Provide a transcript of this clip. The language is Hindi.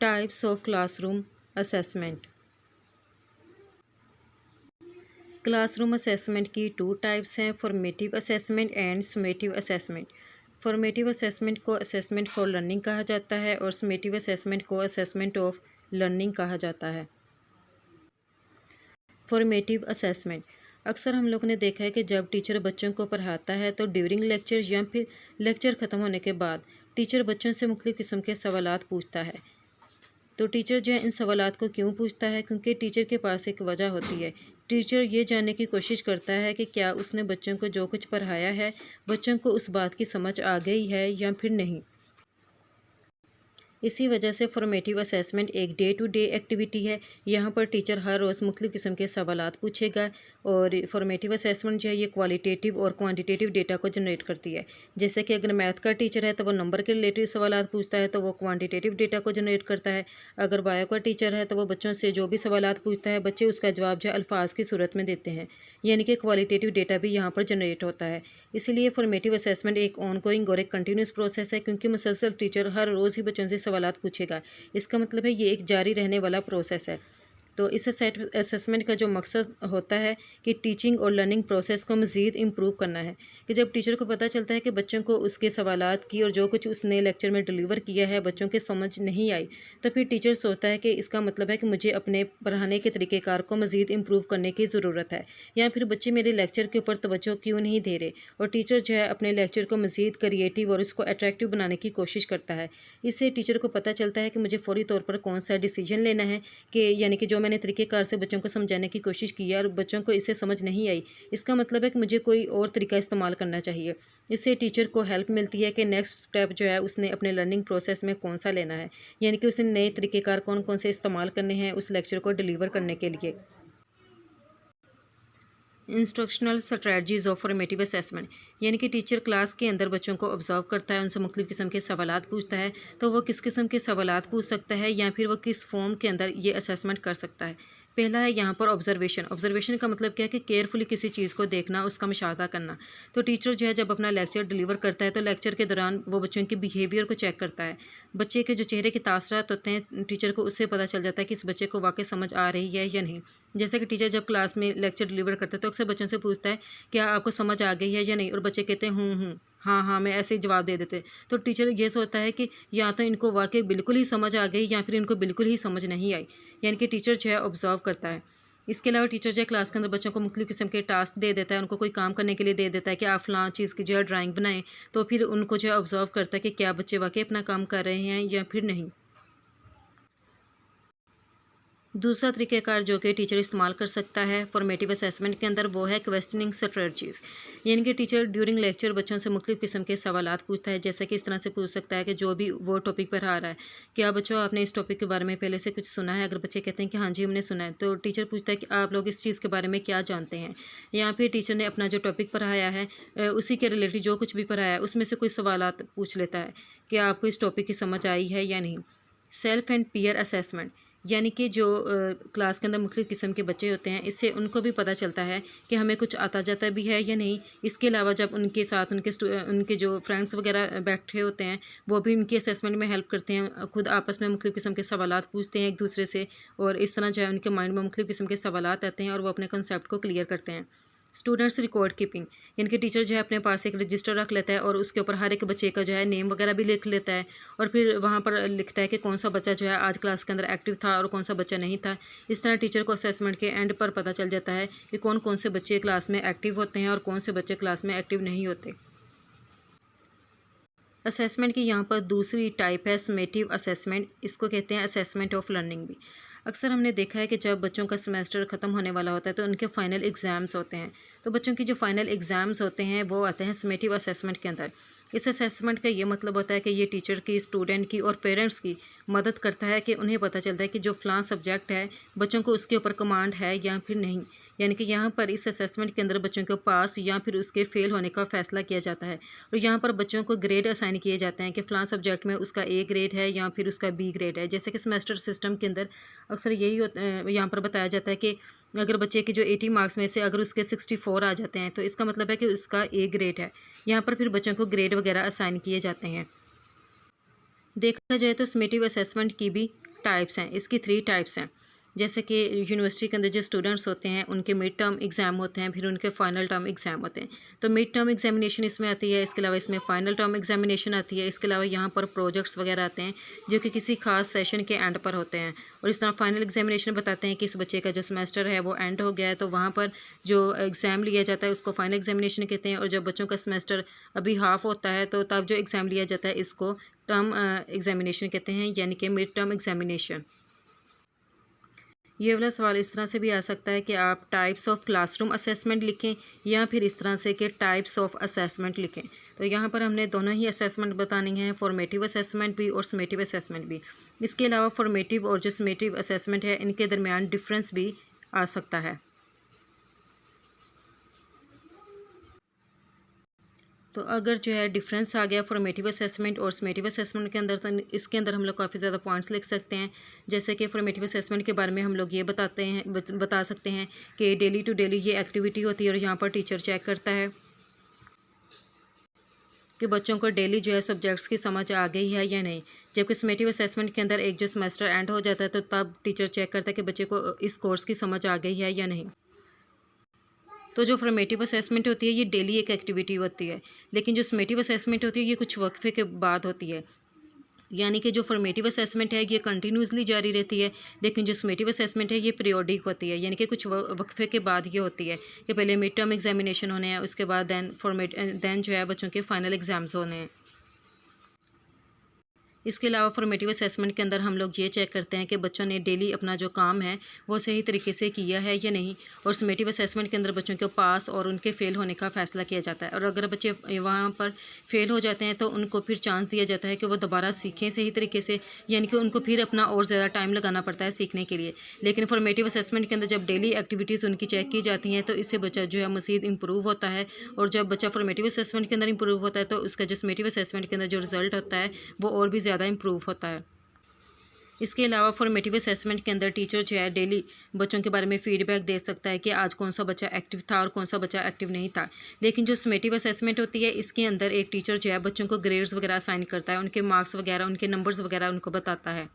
Types of classroom assessment. Classroom assessment की टू टाइप्स हैं, formative assessment and summative assessment. Formative assessment को असेसमेंट फॉर लर्निंग कहा जाता है और समेटिव असेसमेंट को असेसमेंट ऑफ लर्निंग कहा जाता है। फॉर्मेटिव असेसमेंट अक्सर हम लोगों ने देखा है कि जब टीचर बच्चों को पढ़ाता है तो ड्यूरिंग लेक्चर या फिर लेक्चर ख़त्म होने के बाद टीचर बच्चों से मुख्तलिफ़ किस्म के सवालात पूछता है। तो टीचर जो है इन सवालात को क्यों पूछता है? क्योंकि टीचर के पास एक वजह होती है। टीचर ये जानने की कोशिश करता है कि क्या उसने बच्चों को जो कुछ पढ़ाया है, बच्चों को उस बात की समझ आ गई है या फिर नहीं। इसी वजह से फॉर्मेटिव असेसमेंट एक डे टू डे एक्टिविटी है। यहाँ पर टीचर हर रोज़ मुख्तलिफ़ किस्म के सवालात पूछेगा और फॉर्मेटिव असेसमेंट जो है ये क्वालिटेटिव और क्वांटिटेटिव डेटा को जनरेट करती है। जैसे कि अगर मैथ का टीचर है तो वो नंबर के रिलेटेड सवालात पूछता है तो वो क्वांटिटेटिव डेटा को जनरेट करता है। अगर बायो का टीचर है तो वो बच्चों से जो भी सवालात पूछता है बच्चे उसका जवाब जो है अल्फाज की सूरत में देते हैं, यानी कि क्वालिटेटिव डेटा भी यहाँ पर जनरेट होता है। इसीलिए फॉर्मेटिव असेसमेंट एक ऑनगोइंग और एक कंटिन्यूस प्रोसेस है, क्योंकि मुसलसल टीचर हर रोज़ ही बच्चों से सवालात पूछेगा। इसका मतलब है ये एक जारी रहने वाला प्रोसेस है। तो इस असेसमेंट का जो मकसद होता है कि टीचिंग और लर्निंग प्रोसेस को मज़ीद इम्प्रूव करना है। कि जब टीचर को पता चलता है कि बच्चों को उसके सवालात की और जो कुछ उसने लेक्चर में डिलीवर किया है बच्चों के समझ नहीं आई, तो फिर टीचर सोचता है कि इसका मतलब है कि मुझे अपने पढ़ाने के तरीक़ेकार को मज़ीद इम्प्रूव करने की ज़रूरत है, या फिर बच्चे मेरे लेक्चर के ऊपर तवज्जो क्यों नहीं दे रहे। और टीचर जो है अपने लेक्चर को मज़ीद क्रिएटिव और उसको अट्रैक्टिव बनाने की कोशिश करता है। इससे टीचर को पता चलता है कि मुझे फ़ौरी तौर पर कौन सा डिसीजन लेना है, कि यानी कि जो मैंने तरीक़ेकार से बच्चों को समझाने की कोशिश की है और बच्चों को इससे समझ नहीं आई, इसका मतलब है कि मुझे कोई और तरीका इस्तेमाल करना चाहिए। इससे टीचर को हेल्प मिलती है कि नेक्स्ट स्टेप जो है उसने अपने लर्निंग प्रोसेस में कौन सा लेना है, यानी कि उसने नए तरीक़ेकार कौन कौन से इस्तेमाल करने हैं उस लेक्चर को डिलीवर करने के लिए। Instructional strategies of formative assessment, यानी कि टीचर क्लास के अंदर बच्चों को ऑब्जर्व करता है, उनसे मुख्तलिफ़ किस्म के सवालात पूछता है। तो वो किस किस्म के सवालात पूछ सकता है या फिर वो किस फॉर्म के अंदर ये असेसमेंट कर सकता है। पहला है यहाँ पर ऑब्जर्वेशन। ऑब्जर्वेशन का मतलब क्या है कि केयरफुली किसी चीज़ को देखना, उसका मुशाहदा करना। तो टीचर जो है जब अपना लेक्चर डिलीवर करता है तो लेक्चर के दौरान वो बच्चों के बिहेवियर को चेक करता है। बच्चे के जो चेहरे के तासरात होते हैं टीचर को उससे पता चल जाता है कि इस बच्चे को वाकई समझ आ रही है या नहीं। जैसे कि टीचर जब क्लास में लेक्चर डिलीवर करता है तो अक्सर बच्चों से पूछता है, क्या आपको समझ आ गई है या नहीं, और बच्चे कहते हैं हाँ हाँ मैं ऐसे ही जवाब दे देते हैं। तो टीचर ये सोचता है कि या तो इनको वाकई बिल्कुल ही समझ आ गई या फिर इनको बिल्कुल ही समझ नहीं आई, यानी कि टीचर जो है ऑब्जर्व करता है। इसके अलावा टीचर जो है क्लास के अंदर बच्चों को मुख्तलिफ़ किस्म के टास्क दे देता है, उनको कोई काम करने के लिए दे देता है कि आप फ़लाँ चीज़ की जो है ड्राइंग बनाएं। तो फिर उनको जो है ऑब्जर्व करता है कि क्या बच्चे वाकई अपना काम कर रहे हैं या फिर नहीं। दूसरा तरीक़ेकार जो कि टीचर इस्तेमाल कर सकता है फॉर्मेटिव असेसमेंट के अंदर, वो है क्वेश्चनिंग स्ट्रेटजीज़। यानी कि टीचर ड्यूरिंग लेक्चर बच्चों से मुख्तलिफ़ किस्म के सवालात पूछता है। जैसे कि इस तरह से पूछ सकता है कि जो भी वो टॉपिक पढ़ा रहा है, क्या बच्चों आपने इस टॉपिक के बारे में पहले से कुछ सुना है? अगर बच्चे कहते हैं कि हाँ जी हमने सुना है, तो टीचर पूछता है कि आप लोग इस चीज़ के बारे में क्या जानते हैं। या फिर टीचर ने अपना जो टॉपिक पढ़ाया है उसी के रिलेटेड जो कुछ भी पढ़ाया है उसमें से कोई सवालात पूछ लेता है कि आपको इस टॉपिक की समझ आई है या नहीं। सेल्फ एंड पीयर असेसमेंट, यानी कि जो क्लास के अंदर मुख्तलिफ़ किस्म के बच्चे होते हैं, इससे उनको भी पता चलता है कि हमें कुछ आता जाता भी है या नहीं। इसके अलावा जब उनके साथ उनके जो फ्रेंड्स वगैरह बैठे होते हैं, वो भी उनकी असेसमेंट में हेल्प करते हैं। खुद आपस में मुख्तलिफ़ किस्म के सवालात पूछते हैं एक दूसरे से, और इस तरह जो है उनके माइंड में मुख्तलिफ़ किस्म के सवालात आते हैं और वो अपने कंसेप्ट को क्लियर करते हैं। स्टूडेंट्स रिकॉर्ड कीपिंग, यानी कि टीचर जो है अपने पास एक रजिस्टर रख लेता है और उसके ऊपर हर एक बच्चे का जो है नेम वगैरह भी लिख लेता है, और फिर वहाँ पर लिखता है कि कौन सा बच्चा जो है आज क्लास के अंदर एक्टिव था और कौन सा बच्चा नहीं था। इस तरह टीचर को असेसमेंट के एंड पर पता चल जाता है कि कौन कौन से बच्चे क्लास में एक्टिव होते हैं और कौन से बच्चे क्लास में एक्टिव नहीं होते। असेसमेंट की यहाँ पर दूसरी टाइप है समेटिव असेसमेंट। इसको कहते हैं असेसमेंट ऑफ लर्निंग भी। अक्सर हमने देखा है कि जब बच्चों का सेमेस्टर ख़त्म होने वाला होता है तो उनके फाइनल एग्ज़ाम्स होते हैं। तो बच्चों की जो फाइनल एग्ज़ाम्स होते हैं वो आते हैं समेटिव असेसमेंट के अंदर। इस असेसमेंट का ये मतलब होता है कि ये टीचर की, स्टूडेंट की और पेरेंट्स की मदद करता है कि उन्हें पता चलता है कि जो फ़लाँ सब्जेक्ट है बच्चों को उसके ऊपर कमांड है या फिर नहीं। यानी कि यहाँ पर इस असेसमेंट के अंदर बच्चों को पास या फिर उसके फेल होने का फ़ैसला किया जाता है, और यहाँ पर बच्चों को ग्रेड असाइन किए जाते हैं कि फ़लाँ सब्जेक्ट में उसका ए ग्रेड है या फिर उसका बी ग्रेड है। जैसे कि सेमेस्टर सिस्टम के अंदर अक्सर यही यहाँ पर बताया जाता है कि अगर बच्चे के जो 80 मार्क्स में से अगर उसके 64 आ जाते हैं तो इसका मतलब है कि उसका ए ग्रेड है। यहाँ पर फिर बच्चों को ग्रेड वगैरह असाइन किए जाते हैं। देखा जाए तो समेटिव असेसमेंट की भी टाइप्स हैं, इसकी 3 टाइप्स हैं। जैसे कि यूनिवर्सिटी के अंदर जो स्टूडेंट्स होते हैं उनके मिड टर्म एग्ज़ाम होते हैं, फिर उनके फ़ाइनल टर्म एग्ज़ाम होते हैं। तो मिड टर्म एग्ज़ामिनेशन इसमें आती है, इसके अलावा इसमें फ़ाइनल टर्म एग्ज़ामिनेशन आती है, इसके अलावा यहाँ पर प्रोजेक्ट्स वगैरह आते हैं जो कि किसी खास सेशन के एंड पर होते हैं। और इस तरह फ़ाइनल एग्ज़ामिनेशन बताते हैं कि इस बच्चे का जो सेमेस्टर है वो एंड हो गया है, तो वहाँ पर जो एग्ज़ाम लिया जाता है उसको फ़ाइनल एग्ज़ामिनेशन कहते हैं। और जब बच्चों का सेमेस्टर अभी हाफ़ होता है तो तब जो एग्ज़ाम लिया जाता है इसको टर्म एग्ज़ामिनेशन कहते हैं, यानी कि मिड टर्म एग्ज़ामिनेशन। ये वाला सवाल इस तरह से भी आ सकता है कि आप टाइप्स ऑफ क्लासरूम असेसमेंट लिखें या फिर इस तरह से कि टाइप्स ऑफ असेसमेंट लिखें। तो यहाँ पर हमने दोनों ही असेसमेंट बतानी हैं, फॉर्मेटिव असेसमेंट भी और समेटिव असेसमेंट भी। इसके अलावा फॉर्मेटिव और जो समेटिव असेसमेंट है इनके दरमियान डिफरेंस भी आ सकता है। तो अगर जो है डिफरेंस आ गया फॉर्मेटिव असेसमेंट और समेटिव असेसमेंट के अंदर, तो इसके अंदर हम लोग काफ़ी ज़्यादा पॉइंट्स लिख सकते हैं। जैसे कि फॉर्मेटिव असेसमेंट के बारे में हम लोग ये बता सकते हैं कि डेली टू डेली ये एक्टिविटी होती है और यहाँ पर टीचर चेक करता है कि बच्चों को डेली जो है सब्जेक्ट्स की समझ आ गई है या नहीं। जबकि समेटिव असेसमेंट के अंदर एक जो सेमेस्टर एंड हो जाता है तो तब टीचर चेक करता है कि बच्चे को इस कोर्स की समझ आ गई है या नहीं। तो जो फॉर्मेटिव असेसमेंट होती है ये डेली एक एक्टिविटी होती है, लेकिन जो समेटिव असेसमेंट होती है ये कुछ वक्फे के बाद होती है। यानी कि जो फॉर्मेटिव असेसमेंट है ये कंटिन्यूसली जारी रहती है, लेकिन जो समेटिव असेसमेंट है ये पीरियोडिक होती है, यानी कि कुछ वक्फे के बाद ये होती है कि पहले मिड टर्म एग्जामिनेशन होने हैं, उसके बाद दैन जो है बच्चों के फाइनल एग्ज़ाम्स होने हैं। इसके अलावा फॉर्मेटिव असेसमेंट के अंदर हम लोग ये चेक करते हैं कि बच्चों ने डेली अपना जो काम है वो सही तरीके से किया है या नहीं। और समेटिव असेसमेंट के अंदर बच्चों को पास और उनके फ़ेल होने का फ़ैसला किया जाता है। और अगर बच्चे वहाँ पर फ़ेल हो जाते हैं तो उनको फिर चांस दिया जाता है कि वो दोबारा सीखें सही तरीके से, यानी कि उनको फिर अपना और ज़्यादा टाइम लगाना पड़ता है सीखने के लिए। लेकिन फॉर्मेटिव असेसमेंट के अंदर जब डेली एक्टिविटीज़ उनकी चेक की जाती हैं तो इससे बच्चा जो है मज़ीद इम्प्रूव होता है। और जब बच्चा फॉर्मेटिव असेसमेंट के अंदर इम्प्रूव होता है तो उसका जो समेटिव असेसमेंट के अंदर जो रिज़ल्ट होता है वो और भी ज़्यादा इम्प्रूव होता है। इसके अलावा फॉर्मेटिव असेसमेंट के अंदर टीचर जो है डेली बच्चों के बारे में फ़ीडबैक दे सकता है कि आज कौन सा बच्चा एक्टिव था और कौन सा बच्चा एक्टिव नहीं था। लेकिन जो समेटिव असेसमेंट होती है इसके अंदर एक टीचर जो है बच्चों को ग्रेड्स वगैरह असाइन करता है, उनके मार्क्स वगैरह, उनके नंबर्स वगैरह उनको बताता है।